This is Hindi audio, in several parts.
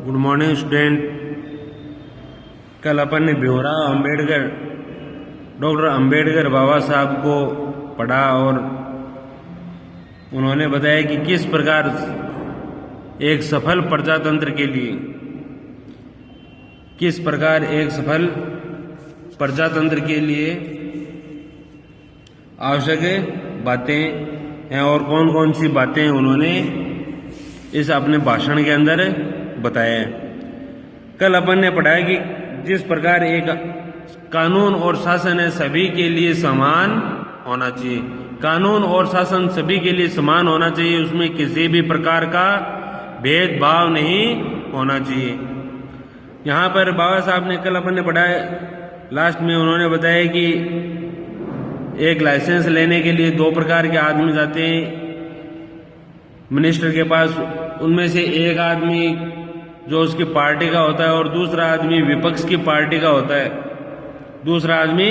Good morning student. कल अपन ने भीमराव अंबेडकर, डॉक्टर अंबेडकर बाबा साहब को पढ़ा और उन्होंने बताया कि किस प्रकार एक सफल प्रजातंत्र के लिए, किस प्रकार एक सफल प्रजातंत्र के लिए आवश्यक बातें हैं और कौन कौन सी बातें उन्होंने इस अपने भाषण के अंदर बताया है। कल अपन ने पढ़ा कि जिस प्रकार एक कानून और शासन है सभी के लिए समान होना चाहिए, कानून और शासन सभी के लिए समान होना चाहिए, उसमें किसी भी प्रकार का भेदभाव नहीं होना चाहिए। यहाँ पर बाबा साहब ने, कल अपन ने पढ़ाया लास्ट में, उन्होंने बताया कि एक लाइसेंस लेने के लिए दो प्रकार के आदमी जाते हैं मिनिस्टर के पास। उनमें से एक आदमी जो उसकी पार्टी का होता है और दूसरा आदमी विपक्ष की पार्टी का होता है, दूसरा आदमी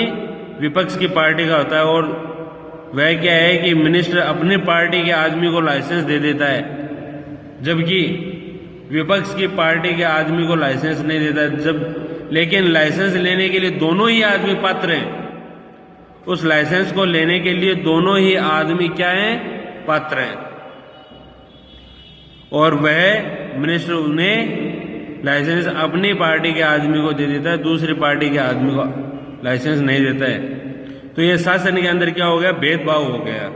विपक्ष की पार्टी का होता है। और वह क्या है कि मिनिस्टर अपनी पार्टी के आदमी को लाइसेंस दे देता है, जबकि विपक्ष की पार्टी के आदमी को लाइसेंस नहीं देता। लेकिन लाइसेंस लेने के लिए दोनों ही आदमी पात्र हैं, उस लाइसेंस को लेने के लिए दोनों ही आदमी क्या हैं, पात्र हैं। और वह मिनिस्टर उन्हें लाइसेंस अपनी पार्टी के आदमी को दे देता है, दूसरी पार्टी के आदमी को लाइसेंस नहीं देता है। तो ये शासन के अंदर क्या हो गया, भेदभाव हो गया।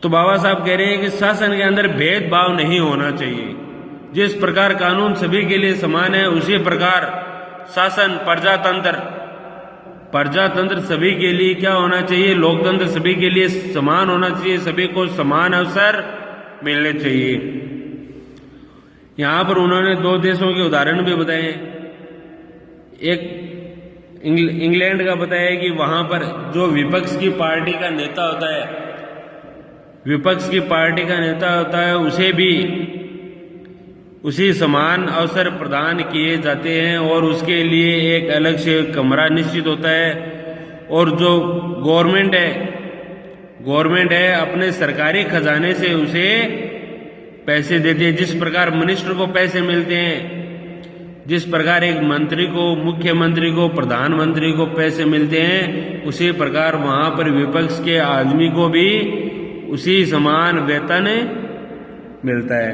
तो बाबा साहब कह रहे हैं कि शासन के अंदर भेदभाव नहीं होना चाहिए। जिस प्रकार कानून सभी के लिए समान है, उसी प्रकार शासन, प्रजातंत्र सभी के लिए क्या होना चाहिए, लोकतंत्र सभी के लिए समान होना चाहिए, सभी को समान अवसर मिलने चाहिए। यहां पर उन्होंने दो देशों के उदाहरण भी बताए। एक इंग्लैंड का बताया कि वहां पर जो विपक्ष की पार्टी का नेता होता है, विपक्ष की पार्टी का नेता होता है, उसे भी उसी समान अवसर प्रदान किए जाते हैं और उसके लिए एक अलग से कमरा निश्चित होता है। और जो गवर्नमेंट है अपने सरकारी खजाने से उसे पैसे देती है। जिस प्रकार मिनिस्टर को पैसे मिलते हैं, जिस प्रकार एक मंत्री को, मुख्यमंत्री को, प्रधानमंत्री को पैसे मिलते हैं, उसी प्रकार वहां पर विपक्ष के आदमी को भी उसी समान वेतन मिलता है।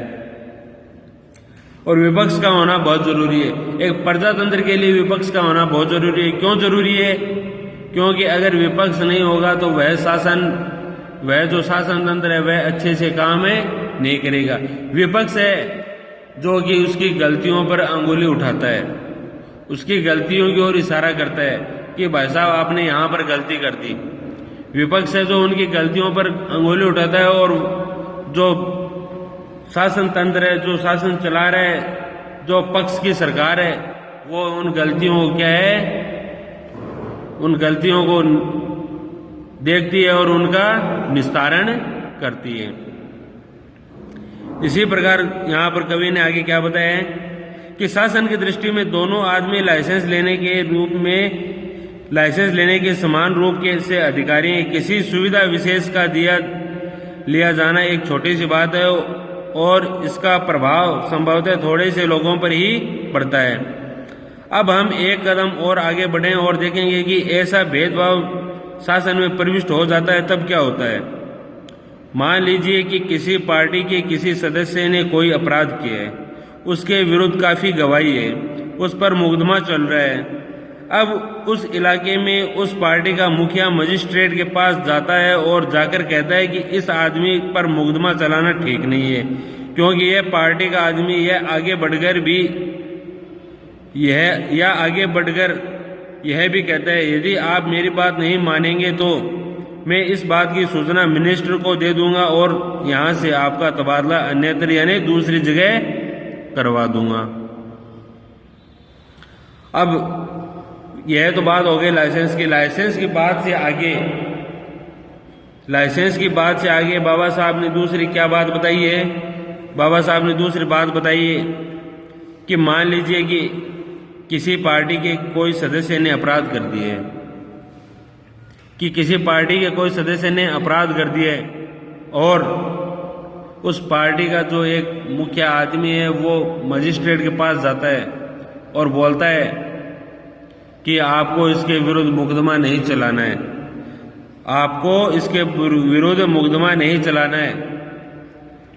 और विपक्ष का होना बहुत जरूरी है। एक प्रजातंत्र के लिए विपक्ष का होना बहुत जरूरी है। क्यों जरूरी है? क्योंकि अगर विपक्ष नहीं होगा तो वह जो शासन तंत्र है वह अच्छे से काम नहीं करेगा। विपक्ष है जो कि उसकी गलतियों पर अंगुली उठाता है, उसकी गलतियों की ओर इशारा करता है कि भाई साहब आपने यहाँ पर गलती कर दी। विपक्ष है जो उनकी गलतियों पर अंगुली उठाता है और जो शासन तंत्र है, जो शासन चला रहा है, जो पक्ष की सरकार है, वो उन गलतियों को क्या है, उन गलतियों को देखती है और उनका निस्तारण करती है। इसी प्रकार यहाँ पर कवि ने आगे क्या बताया है कि शासन की दृष्टि में दोनों आदमी लाइसेंस लेने के समान रूप से अधिकारी हैं। किसी सुविधा विशेष का लिया जाना एक छोटी सी बात है और इसका प्रभाव संभवतः थोड़े से लोगों पर ही पड़ता है। अब हम एक कदम और आगे बढ़ें और देखेंगे कि ऐसा भेदभाव शासन में प्रविष्ट हो जाता है तब क्या होता है। मान लीजिए कि किसी पार्टी के किसी सदस्य ने कोई अपराध किया है, उसके विरुद्ध काफी गवाही है, उस पर मुकदमा चल रहा है। अब उस इलाके में उस पार्टी का मुखिया मजिस्ट्रेट के पास जाता है और जाकर कहता है कि इस आदमी पर मुकदमा चलाना ठीक नहीं है, क्योंकि यह पार्टी का आदमी यह आगे बढ़कर यह भी कहता है यदि आप मेरी बात नहीं मानेंगे तो मैं इस बात की सूचना मिनिस्टर को दे दूंगा और यहां से आपका तबादला अन्यत्र यानी दूसरी जगह करवा दूंगा। अब यह तो बात हो गई लाइसेंस की। लाइसेंस की बात से आगे बाबा साहब ने दूसरी क्या बात बताई है? बाबा साहब ने दूसरी बात बताई है कि मान लीजिए कि किसी पार्टी के कोई सदस्य ने अपराध कर दिए है, और उस पार्टी का जो एक मुख्य आदमी है वो मजिस्ट्रेट के पास जाता है और बोलता है कि आपको इसके विरुद्ध मुकदमा नहीं चलाना है, आपको इसके विरुद्ध मुकदमा नहीं चलाना है।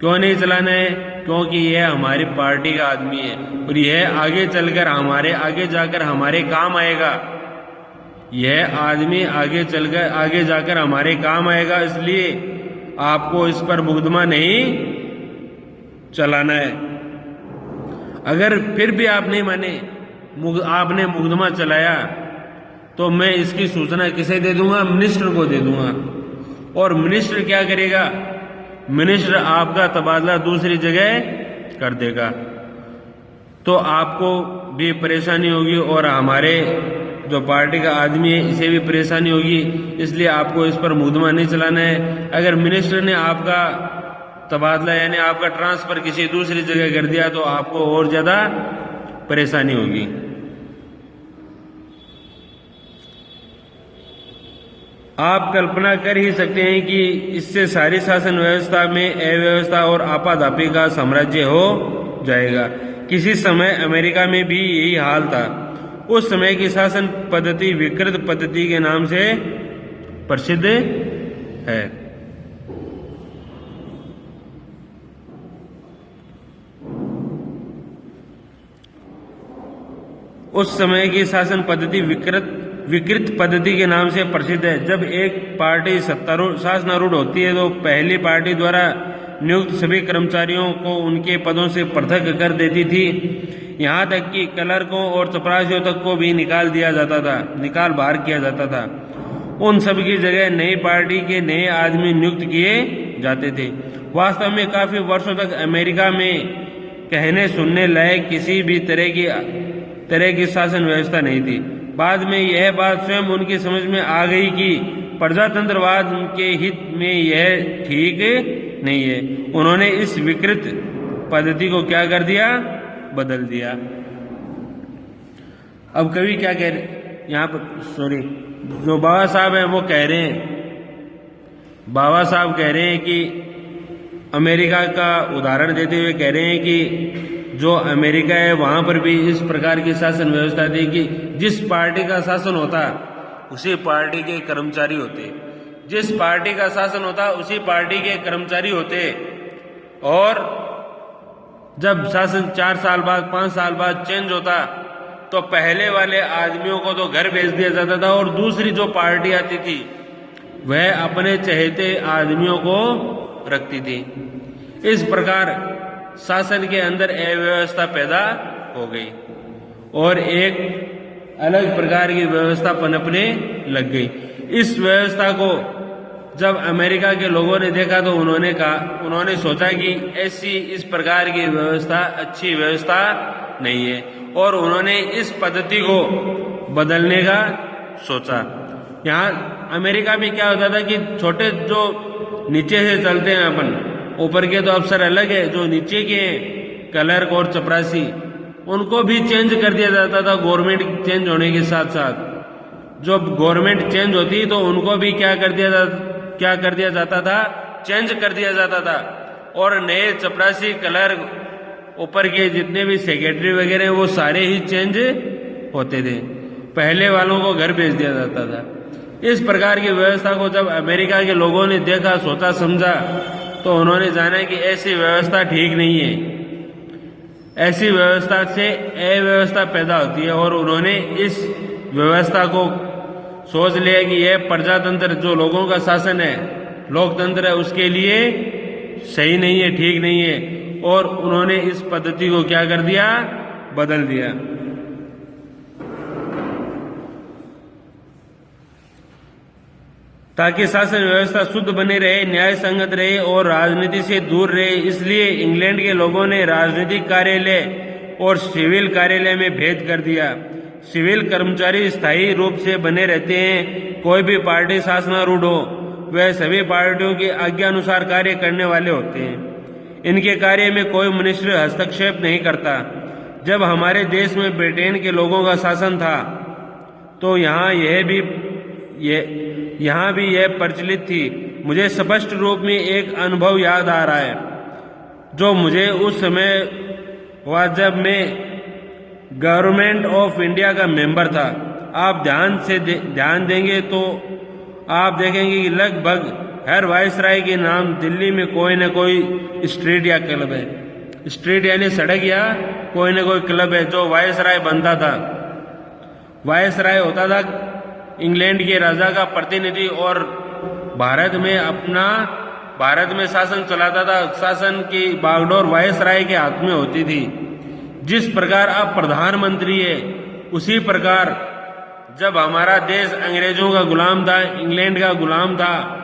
क्यों नहीं चलाना है? क्योंकि यह हमारी पार्टी का आदमी है और यह आगे चलकर आगे जाकर हमारे काम आएगा। यह आदमी आगे जाकर हमारे काम आएगा, इसलिए आपको इस पर मुकदमा नहीं चलाना है। अगर फिर भी आप नहीं माने, आपने मुकदमा चलाया, तो मैं इसकी सूचना किसे दे दूंगा? मिनिस्टर को दे दूंगा। और मिनिस्टर क्या करेगा? मिनिस्टर आपका तबादला दूसरी जगह कर देगा। तो आपको भी परेशानी होगी और हमारे जो पार्टी का आदमी है इसे भी परेशानी होगी, इसलिए आपको इस पर मुकदमा नहीं चलाना है। अगर मिनिस्टर ने आपका तबादला यानी आपका ट्रांसफर किसी दूसरी जगह कर दिया तो आपको और ज्यादा परेशानी होगी। आप कल्पना कर ही सकते हैं कि इससे सारी शासन व्यवस्था में अव्यवस्था और आपाधापी का साम्राज्य हो जाएगा। किसी समय अमेरिका में भी यही हाल था। उस समय की शासन पद्धति विकृत पद्धति के नाम से प्रसिद्ध है। उस समय की शासन पद्धति विकृत पद्धति के नाम से प्रसिद्ध है। जब एक पार्टी शासनारूढ़ होती है तो पहली पार्टी द्वारा नियुक्त सभी कर्मचारियों को उनके पदों से पृथक कर देती थी। यहाँ तक कि क्लर्कों और चपरासियों तक को भी निकाल बाहर किया जाता था। उन सब की जगह नई पार्टी के नए आदमी नियुक्त किए जाते थे। वास्तव में काफी वर्षों तक अमेरिका में कहने सुनने लायक किसी भी तरह की शासन व्यवस्था नहीं थी। बाद में यह बात स्वयं उनकी समझ में आ गई कि प्रजातंत्रवाद के हित में यह ठीक नहीं है। उन्होंने इस विकृत पद्धति को क्या कर दिया? बदल दिया। अब कवि क्या कह रहे यहाँ पर, जो बाबा साहब हैं वो कह रहे हैं, बाबा साहब कह रहे हैं कि अमेरिका का उदाहरण देते हुए कह रहे हैं कि जो अमेरिका है वहां पर भी इस प्रकार की शासन व्यवस्था थी कि जिस पार्टी का शासन होता उसी पार्टी के कर्मचारी होते, जिस पार्टी का शासन होता उसी पार्टी के कर्मचारी होते। और जब शासन 4 साल बाद 5 साल बाद चेंज होता तो पहले वाले आदमियों को तो घर भेज दिया जाता था और दूसरी जो पार्टी आती थी वह अपने चहेते आदमियों को रखती थी। इस प्रकार शासन के अंदर अव्यवस्था पैदा हो गई और एक अलग प्रकार की व्यवस्था पनपने लग गई। इस व्यवस्था को जब अमेरिका के लोगों ने देखा तो उन्होंने सोचा कि ऐसी इस प्रकार की व्यवस्था अच्छी व्यवस्था नहीं है और उन्होंने इस पद्धति को बदलने का सोचा। यहाँ अमेरिका में क्या होता था कि छोटे जो नीचे से चलते हैं अपन, ऊपर के तो अफसर अलग है, जो नीचे के क्लर्क और चपरासी उनको भी चेंज कर दिया जाता था। गवर्नमेंट चेंज होने के साथ साथ जब गवर्नमेंट चेंज होती तो उनको भी क्या कर दिया जाता था? चेंज कर दिया जाता था। और नए चपरासी क्लर्क ऊपर के जितने भी सेक्रेटरी वगैरह वो सारे ही चेंज होते थे, पहले वालों को घर भेज दिया जाता था। इस प्रकार की व्यवस्था को जब अमेरिका के लोगों ने देखा, सोचा समझा तो उन्होंने जाना कि ऐसी व्यवस्था ठीक नहीं है, ऐसी व्यवस्था से अव्यवस्था पैदा होती है। और उन्होंने इस व्यवस्था को सोच लिया कि यह प्रजातंत्र जो लोगों का शासन है, लोकतंत्र है, उसके लिए सही नहीं है, ठीक नहीं है। और उन्होंने इस पद्धति को क्या कर दिया? बदल दिया। ताकि शासन व्यवस्था शुद्ध बनी रहे, न्याय संगत रहे और राजनीति से दूर रहे। इसलिए इंग्लैंड के लोगों ने राजनीतिक कार्यालय और सिविल कार्यालय में भेद कर दिया। सिविल कर्मचारी स्थायी रूप से बने रहते हैं। कोई भी पार्टी शासनारूढ़ हो, वह सभी पार्टियों की आज्ञा अनुसार कार्य करने वाले होते हैं। इनके कार्य में कोई मिनिस्टर हस्तक्षेप नहीं करता। जब हमारे देश में ब्रिटेन के लोगों का शासन था तो यहाँ भी यह प्रचलित थी। मुझे स्पष्ट रूप में एक अनुभव याद आ रहा है। जो मुझे उस समय हुआ जब मैं गवर्नमेंट ऑफ इंडिया का मेंबर था। आप ध्यान देंगे तो आप देखेंगे कि लगभग हर वायसराय के नाम दिल्ली में कोई न कोई स्ट्रीट या क्लब है। स्ट्रीट यानी सड़क या कोई न कोई क्लब है जो वायसराय बनता था। वायसराय होता था इंग्लैंड के राजा का प्रतिनिधि और भारत में शासन चलाता था। शासन की बागडोर वायसराय के हाथ में होती थी। जिस प्रकार अब प्रधानमंत्री है, उसी प्रकार जब हमारा देश अंग्रेजों का गुलाम था, इंग्लैंड का गुलाम था,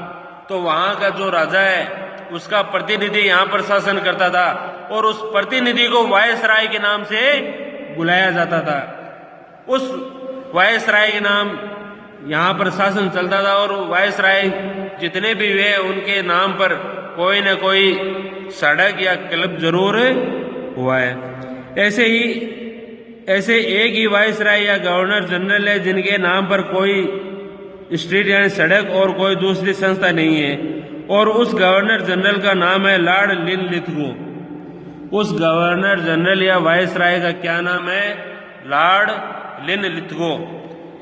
तो वहां का जो राजा है उसका प्रतिनिधि यहाँ पर शासन करता था और उस प्रतिनिधि को वायसराय के नाम से बुलाया जाता था। उस वायसराय के नाम यहाँ पर शासन चलता था और वायसराय जितने भी हुए उनके नाम पर कोई न कोई सड़क या क्लब जरूर हुआ है। ऐसे एक ही वायसराय या गवर्नर जनरल है जिनके नाम पर कोई स्ट्रीट यानी सड़क और कोई दूसरी संस्था नहीं है, और उस गवर्नर जनरल का नाम है लॉर्ड लिनलिथगो। उस गवर्नर जनरल या वायसराय का क्या नाम है? Lord Linlithgow.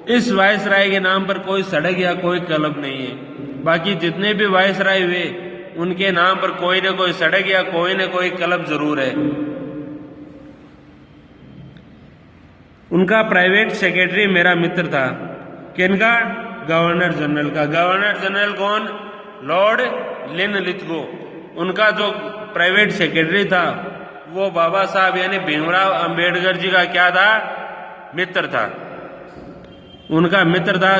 इस वायसराय के नाम पर कोई सड़क या कोई क्लब नहीं है। बाकी जितने भी वायसराय हुए उनके नाम पर कोई न कोई सड़क या कोई न कोई क्लब जरूर है। उनका प्राइवेट सेक्रेटरी मेरा मित्र था। किनका? गवर्नर जनरल का। गवर्नर जनरल कौन? Lord Linlithgow. उनका जो प्राइवेट सेक्रेटरी था वो बाबा साहब यानी भीमराव अंबेडकर जी का क्या था? मित्र था। उनका मित्र था।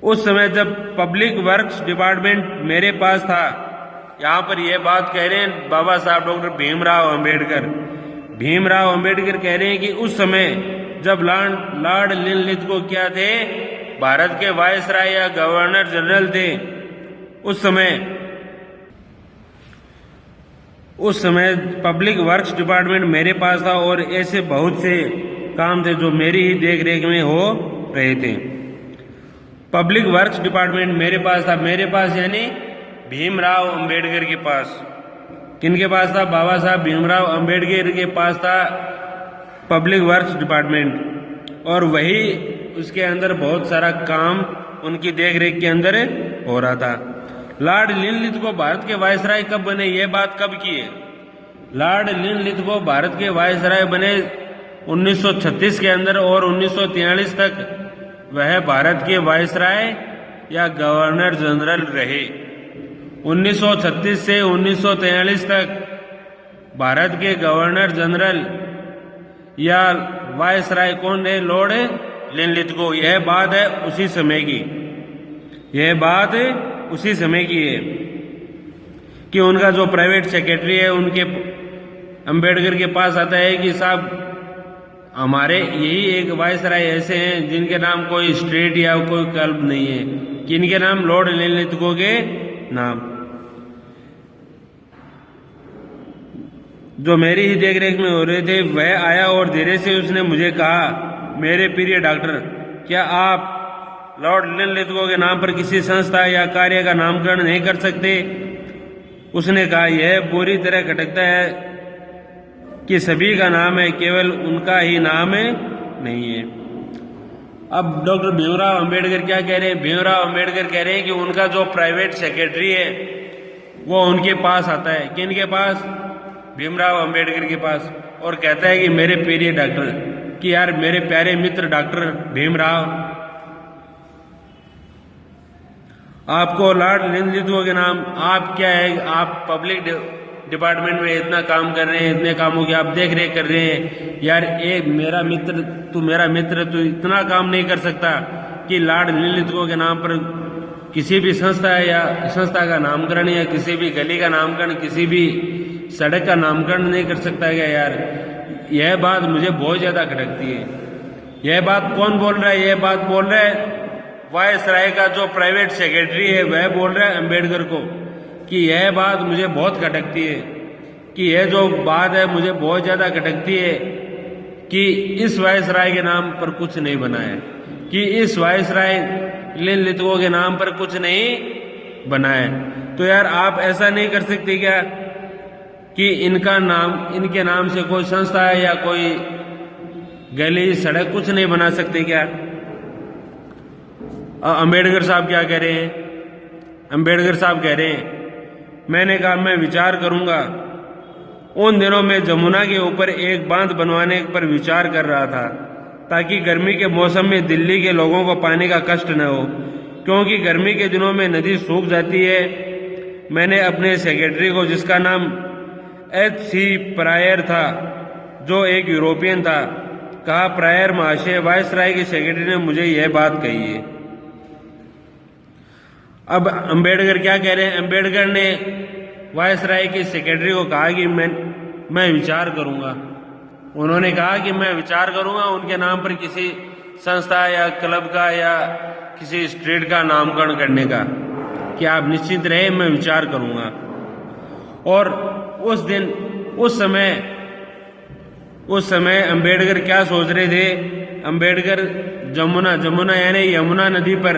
उस समय जब पब्लिक वर्क्स डिपार्टमेंट मेरे पास था, यहाँ पर यह बात कह रहे हैं बाबा साहब डॉक्टर भीमराव अंबेडकर कह रहे हैं कि उस समय जब लॉर्ड लिनलिथगो क्या थे? भारत के वायसराय या गवर्नर जनरल थे। उस समय पब्लिक वर्क्स डिपार्टमेंट मेरे पास था और ऐसे बहुत से काम थे जो मेरी ही देख रेख में हो रहे थे। पब्लिक वर्क्स डिपार्टमेंट मेरे पास था। मेरे पास यानी भीमराव अंबेडकर के पास। किनके पास था? बाबा साहब भीमराव अंबेडकर के पास था पब्लिक वर्क्स डिपार्टमेंट, और वही उसके अंदर बहुत सारा काम उनकी देखरेख के अंदर हो रहा था। लॉर्ड लिनलिथगो भारत के वायसराय कब बने? यह बात कब की है? लॉर्ड लिनलिथगो भारत के वायसराय बने 1936 के अंदर, और 1943 तक वह भारत के वायसराय या गवर्नर जनरल रहे। 1936 से 1943 तक भारत के गवर्नर जनरल या वायसराय कौन है? Lord Linlithgow. यह बात है उसी समय की है कि उनका जो प्राइवेट सेक्रेटरी है उनके अंबेडकर के पास आता है कि साहब हमारे यही एक वायसराय ऐसे हैं जिनके नाम कोई स्ट्रीट या कोई क्लब नहीं है। किनके नाम? लॉर्ड लिनलिथगो के नाम। जो मेरी ही देखरेख में हो रहे थे वह आया और धीरे से उसने मुझे कहा, मेरे प्रिय डॉक्टर, क्या आप लॉर्ड लिनलिथगो के नाम पर किसी संस्था या कार्य का नामकरण नहीं कर सकते? उसने कहा, यह पूरी तरह खटकता है कि सभी का नाम है, केवल उनका ही नाम नहीं है। अब डॉक्टर भीमराव अंबेडकर क्या कह रहे हैं? भीमराव अंबेडकर कह रहे हैं कि उनका जो प्राइवेट सेक्रेटरी है वो उनके पास आता है। किनके पास? भीमराव अंबेडकर के पास, और कहता है कि मेरे प्रिय डॉक्टर, कि यार मेरे प्यारे मित्र डॉक्टर भीमराव, आपको लॉर्ड लिनलिथगो के नाम, आप क्या है, आप पब्लिक डिपार्टमेंट में इतना काम कर रहे हैं, इतने कामों की आप देख रेख कर रहे हैं, यार एक मेरा मित्र तू इतना काम नहीं कर सकता कि लॉर्ड लिनलिथगो के नाम पर किसी भी संस्था का नामकरण या किसी भी गली का नामकरण, किसी भी सड़क का नामकरण नहीं कर सकता है क्या? यार यह बात मुझे बहुत ज्यादा खटकती है। यह बात कौन बोल रहा है? यह बात बोल रहा है वायसराय का जो प्राइवेट सेक्रेटरी है, वह बोल रहा है अंबेडकर को कि यह बात मुझे बहुत खटकती है, कि यह जो बात है मुझे बहुत ज्यादा खटकती है कि इस वायसराय के नाम पर कुछ नहीं बना है, कि इस वायसराय लिनलिथगो के नाम पर कुछ नहीं बना है। तो यार आप ऐसा नहीं कर सकते क्या कि इनके नाम से कोई संस्था है या कोई गली सड़क कुछ नहीं बना सकते क्या? अंबेडकर साहब क्या कह रहे हैं? अंबेडकर साहब कह रहे हैं, मैंने कहा मैं विचार करूंगा। उन दिनों में जमुना के ऊपर एक बांध बनवाने पर विचार कर रहा था ताकि गर्मी के मौसम में दिल्ली के लोगों को पानी का कष्ट न हो, क्योंकि गर्मी के दिनों में नदी सूख जाती है। मैंने अपने सेक्रेटरी को, जिसका नाम H.C. प्रायर था, जो एक यूरोपियन था, कहा, प्रायर महाशय, वायसराय के सेक्रेटरी ने मुझे यह बात कही है। अब अंबेडकर क्या कह रहे हैं? अंबेडकर ने वायसराय के सेक्रेटरी को कहा कि मैं विचार करूंगा। उन्होंने कहा कि मैं विचार करूंगा उनके नाम पर किसी संस्था या क्लब का या किसी स्ट्रीट का नामकरण करने का, कि आप निश्चित रहे, मैं विचार करूंगा। और उस समय अंबेडकर क्या सोच रहे थे? अंबेडकर जमुना यानी यमुना नदी पर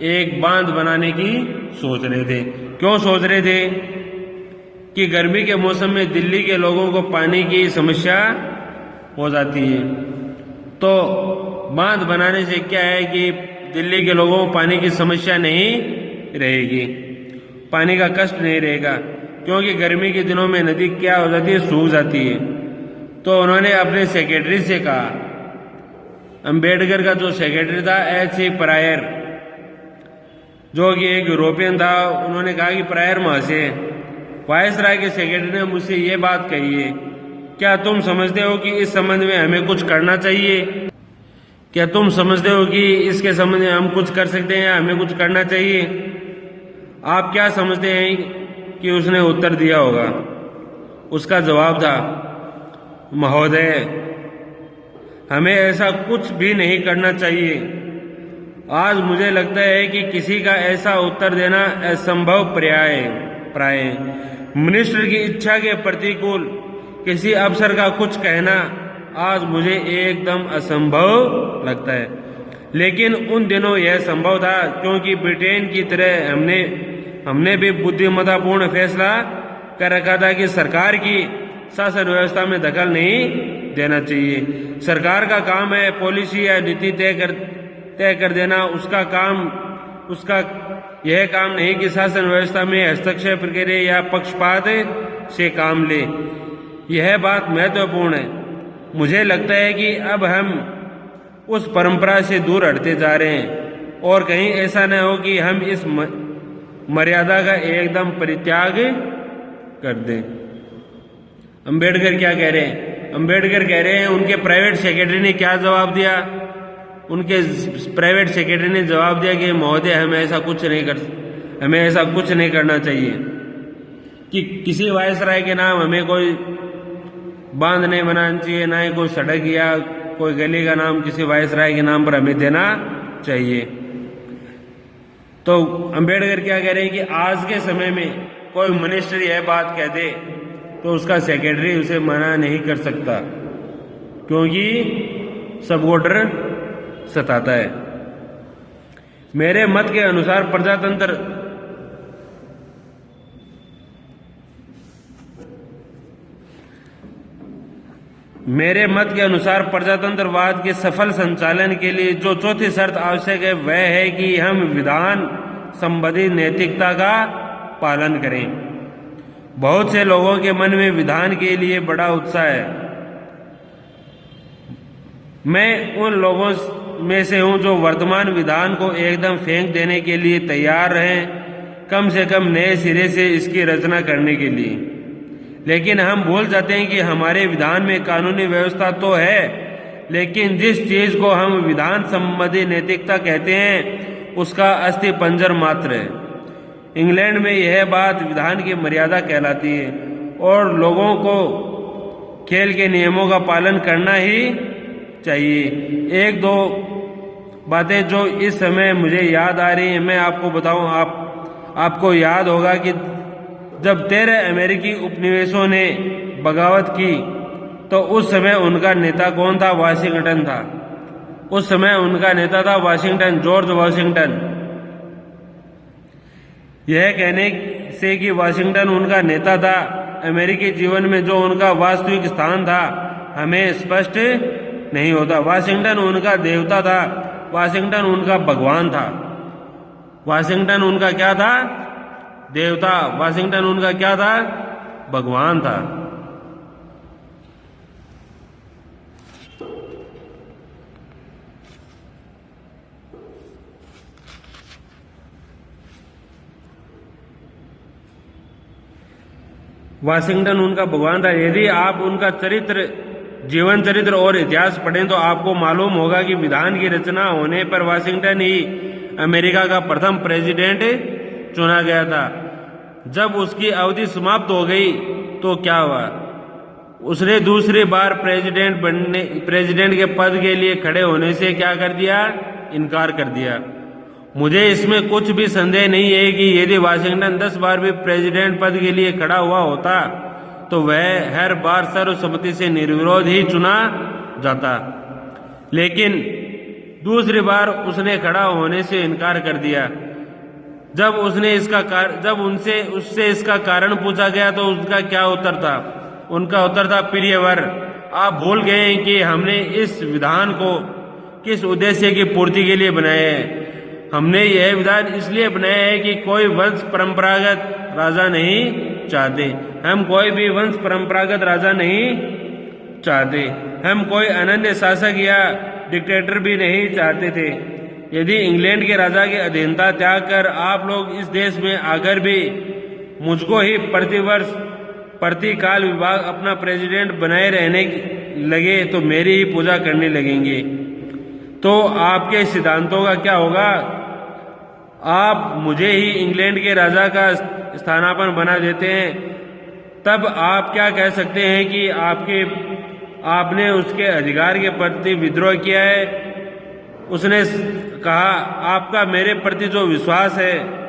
एक बांध बनाने की सोच रहे थे। क्यों सोच रहे थे? कि गर्मी के मौसम में दिल्ली के लोगों को पानी की समस्या हो जाती है। तो बांध बनाने से क्या है कि दिल्ली के लोगों को पानी की समस्या नहीं रहेगी, पानी का कष्ट नहीं रहेगा, क्योंकि गर्मी के दिनों में नदी क्या हो जाती है? सूख जाती है। तो उन्होंने अपने सेक्रेटरी से कहा, अंबेडकर का जो सेक्रेटरी था H.C. प्रायर, जो कि एक यूरोपियन था, उन्होंने कहा कि प्रायर महाशय, वायसराय के सेक्रेटरी ने मुझसे ये बात कही है, क्या तुम समझते हो कि इस संबंध में हमें कुछ करना चाहिए? क्या तुम समझते हो कि इसके संबंध में हम कुछ कर सकते हैं या हमें कुछ करना चाहिए? आप क्या समझते हैं कि उसने उत्तर दिया होगा? उसका जवाब था, महोदय, हमें ऐसा कुछ भी नहीं करना चाहिए। आज मुझे लगता है कि किसी का ऐसा उत्तर देना असंभव प्राय मिनिस्टर की इच्छा के प्रतिकूल किसी अफसर का कुछ कहना आज मुझे एकदम असंभव लगता है। लेकिन उन दिनों यह संभव था, क्योंकि ब्रिटेन की तरह हमने भी बुद्धिमत्तापूर्ण फैसला कर रखा था कि सरकार की शासन व्यवस्था में दखल नहीं देना चाहिए। सरकार का काम है पॉलिसी या नीति तय कर देना। उसका यह काम नहीं कि शासन व्यवस्था में हस्तक्षेप करे या पक्षपात से काम ले। यह बात महत्वपूर्ण है। मुझे लगता है कि अब हम उस परंपरा से दूर हटते जा रहे हैं और कहीं ऐसा न हो कि हम इस मर्यादा का एकदम परित्याग कर दें। अंबेडकर क्या कह रहे हैं? अंबेडकर कह रहे हैं, उनके प्राइवेट सेक्रेटरी ने क्या जवाब दिया? उनके प्राइवेट सेक्रेटरी ने जवाब दिया कि महोदय, हमें ऐसा कुछ नहीं करना चाहिए कि किसी वायसराय के नाम हमें कोई बांध नहीं बनाना चाहिए, ना ही कोई सड़क या कोई गली का नाम किसी वायसराय के नाम पर हमें देना चाहिए। तो अंबेडकर क्या कह रहे हैं कि आज के समय में कोई मिनिस्टर यह बात कह दे तो उसका सेक्रेटरी उसे मना नहीं कर सकता, क्योंकि सबको डर सताता है। मेरे मत के अनुसार प्रजातंत्रवाद के सफल संचालन के लिए जो चौथी शर्त आवश्यक है, वह है कि हम विधान संबंधी नैतिकता का पालन करें। बहुत से लोगों के मन में विधान के लिए बड़ा उत्साह है। मैं उन लोगों में से हूं जो वर्तमान विधान को एकदम फेंक देने के लिए तैयार रहें, कम से कम नए सिरे से इसकी रचना करने के लिए। लेकिन हम भूल जाते हैं कि हमारे विधान में कानूनी व्यवस्था तो है, लेकिन जिस चीज को हम विधान संबंधी नैतिकता कहते हैं उसका अस्थि पंजर मात्र है। इंग्लैंड में यह बात विधान की मर्यादा कहलाती है और लोगों को खेल के नियमों का पालन करना ही चाहिए। एक दो बातें जो इस समय मुझे याद आ रही हैं, मैं आपको बताऊं। आपको याद होगा कि जब 13 अमेरिकी उपनिवेशों ने बगावत की तो उस समय उनका नेता कौन था? वाशिंगटन था। उस समय उनका नेता था वाशिंगटन, जॉर्ज वाशिंगटन। यह कहने से कि वाशिंगटन उनका नेता था, अमेरिकी जीवन में जो उनका वास्तविक स्थान था हमें स्पष्ट नहीं होता। वाशिंगटन उनका देवता था, वाशिंगटन उनका भगवान था। वाशिंगटन उनका क्या था? देवता। वाशिंगटन उनका क्या था? भगवान था। वाशिंगटन उनका भगवान था। यदि आप उनका चरित्र, जीवन चरित्र और इतिहास पढ़ें तो आपको मालूम होगा कि विधान की रचना होने पर वाशिंगटन ही अमेरिका का प्रथम प्रेसिडेंट चुना गया था। जब उसकी अवधि समाप्त हो गई तो क्या हुआ? उसने दूसरी बार प्रेसिडेंट के पद के लिए खड़े होने से क्या कर दिया? इनकार कर दिया। मुझे इसमें कुछ भी संदेह नहीं है कि यदि वाशिंगटन 10 बार भी प्रेसिडेंट पद के लिए खड़ा हुआ होता तो वह हर बार सर्वसम्मति से निर्विरोध ही चुना जाता, लेकिन दूसरी बार उसने खड़ा होने से इनकार कर दिया। जब उससे इसका कारण पूछा गया तो उसका क्या उत्तर था? उनका उत्तर था, प्रियवर, आप भूल गए हैं कि हमने इस विधान को किस उद्देश्य की पूर्ति के लिए बनाया है। हमने यह विधान इसलिए बनाया है कि कोई वंश परंपरागत राजा नहीं चाहते। हम कोई भी वंश परंपरागत राजा नहीं चाहते। हम कोई अनन्य शासक या डिक्टेटर भी नहीं चाहते थे। यदि इंग्लैंड के राजा की अधीनता त्याग कर आप लोग इस देश में आकर भी मुझको ही प्रतिवर्ष प्रतिकाल विभाग अपना प्रेसिडेंट बनाए रहने लगे तो मेरी ही पूजा करने लगेंगे, तो आपके सिद्धांतों का क्या होगा? आप मुझे ही इंग्लैंड के राजा का स्थानापन्न बना देते हैं, तब आप क्या कह सकते हैं कि आपने उसके अधिकार के प्रति विद्रोह किया है? उसने कहा, आपका मेरे प्रति जो विश्वास है,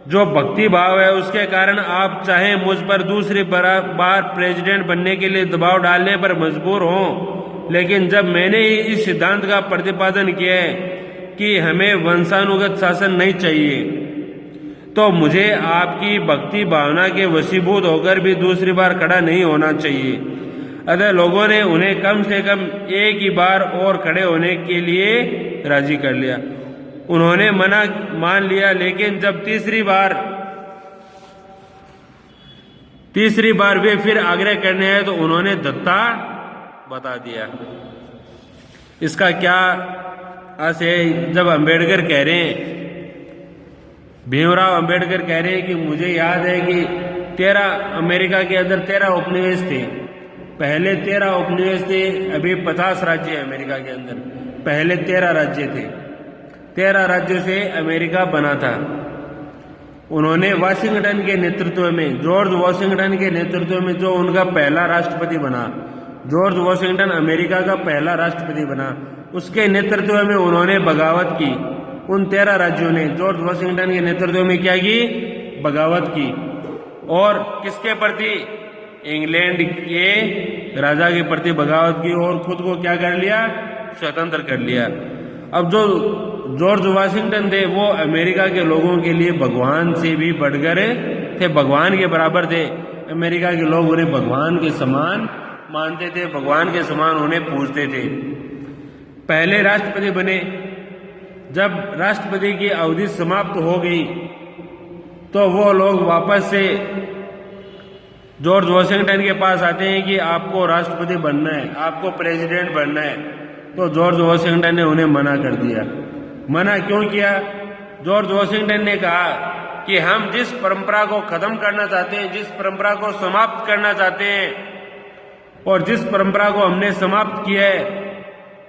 जो भक्ति भाव है, उसके कारण आप चाहे मुझ पर दूसरी बार प्रेसिडेंट बनने के लिए दबाव डालने पर मजबूर हों, लेकिन जब मैंने ही इस सिद्धांत का प्रतिपादन किया है कि हमें वंशानुगत शासन नहीं चाहिए, तो मुझे आपकी भक्ति भावना के वशीभूत होकर भी दूसरी बार खड़ा नहीं होना चाहिए। अतः लोगों ने उन्हें कम से कम एक ही बार और खड़े होने के लिए राजी कर लिया। उन्होंने मना मान लिया, लेकिन जब तीसरी बार वे फिर आग्रह करने आए तो उन्होंने धत्ता बता दिया। इसका क्या अर्थ है? जब अम्बेडकर कह रहे हैं, भीमराव अम्बेडकर कह रहे हैं कि मुझे याद है कि 13 अमेरिका के अंदर 13 उपनिवेश थे। पहले 13 उपनिवेश थे, अभी 50 राज्य है अमेरिका के अंदर। पहले 13 राज्य थे। 13 राज्यों से अमेरिका बना था। उन्होंने वाशिंगटन के नेतृत्व में, जॉर्ज वाशिंगटन के नेतृत्व में, जो उनका पहला राष्ट्रपति बना, जॉर्ज वाशिंगटन अमेरिका का पहला राष्ट्रपति बना, उसके नेतृत्व में उन्होंने बगावत की। उन 13 राज्यों ने जॉर्ज वाशिंगटन के नेतृत्व में क्या की? बगावत की। और किसके प्रति? इंग्लैंड के राजा के प्रति बगावत की और खुद को क्या कर लिया? स्वतंत्र कर लिया। अब जो जॉर्ज वाशिंगटन थे वो अमेरिका के लोगों के लिए भगवान से भी बढ़कर थे, भगवान के बराबर थे। अमेरिका के लोग उन्हें भगवान के समान मानते थे, भगवान के समान उन्हें पूजते थे। पहले राष्ट्रपति बने। जब राष्ट्रपति की अवधि समाप्त हो गई तो वो लोग वापस से जॉर्ज वाशिंगटन के पास आते हैं कि आपको राष्ट्रपति बनना है, आपको प्रेसिडेंट बनना है। तो जॉर्ज वाशिंगटन ने उन्हें मना कर दिया। मना क्यों किया? जॉर्ज वाशिंगटन ने कहा कि हम जिस परंपरा को खत्म करना चाहते हैं, जिस परंपरा को समाप्त करना चाहते हैं, और जिस परंपरा को हमने समाप्त किया है,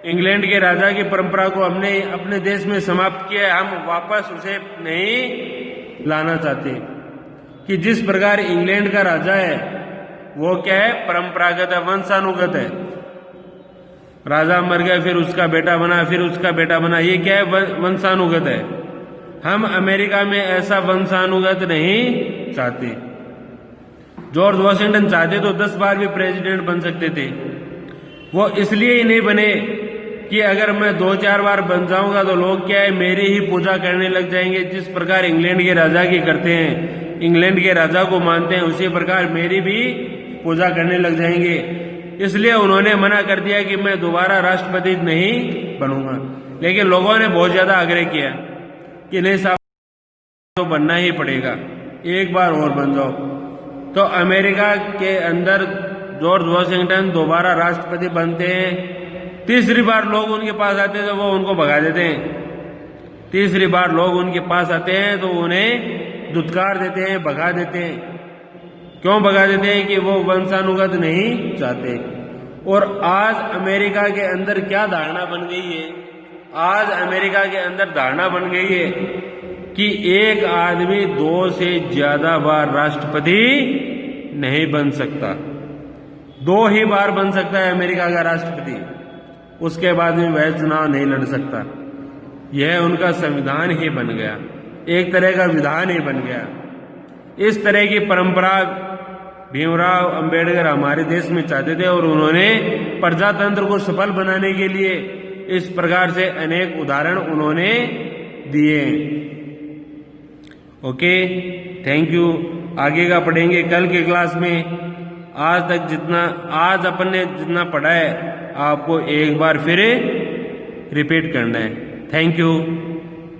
इंग्लैंड के राजा की परंपरा को हमने अपने देश में समाप्त किया है, हम वापस उसे नहीं लाना चाहते। कि जिस प्रकार इंग्लैंड का राजा है वो क्या है? परंपरागत है, वंशानुगत है। राजा मर गया, फिर उसका बेटा बना, फिर उसका बेटा बना, ये क्या है? वंशानुगत है। हम अमेरिका में ऐसा वंशानुगत नहीं चाहते। जॉर्ज वाशिंगटन चाहते तो 10 बार भी प्रेसिडेंट बन सकते थे। वो इसलिए ही नहीं बने कि अगर मैं 2-4 बार बन जाऊंगा तो लोग क्या है? मेरी ही पूजा करने लग जाएंगे, जिस प्रकार इंग्लैंड के राजा की करते हैं। इंग्लैंड के राजा को मानते हैं, उसी प्रकार मेरी भी पूजा करने लग जाएंगे। इसलिए उन्होंने मना कर दिया कि मैं दोबारा राष्ट्रपति नहीं बनूंगा। लेकिन लोगों ने बहुत ज्यादा आग्रह किया कि नहीं साहब, तो बनना ही पड़ेगा, एक बार और बन जाओ। तो अमेरिका के अंदर जॉर्ज वॉशिंगटन दोबारा राष्ट्रपति बनते हैं। तीसरी बार लोग उनके पास आते हैं तो वो उनको भगा देते हैं। तीसरी बार लोग उनके पास आते हैं तो उन्हें दुत्कार देते हैं, भगा देते हैं। क्यों भगा देते हैं? कि वो वंशानुगत नहीं चाहते। और आज अमेरिका के अंदर क्या धारणा बन गई है? आज अमेरिका के अंदर धारणा बन गई है कि एक आदमी 2 से ज्यादा बार राष्ट्रपति नहीं बन सकता। 2 ही बार बन सकता है अमेरिका का राष्ट्रपति, उसके बाद में वह चुनाव नहीं लड़ सकता। यह उनका संविधान ही बन गया, एक तरह का विधान ही बन गया। इस तरह की परंपरा भीमराव अंबेडकर हमारे देश में चाहते थे और उन्होंने प्रजातंत्र को सफल बनाने के लिए इस प्रकार से अनेक उदाहरण उन्होंने दिए। Okay, thank you. आगे का पढ़ेंगे कल के क्लास में। आज अपन ने जितना पढ़ा है आपको एक बार फिर रिपीट करना है। Thank you.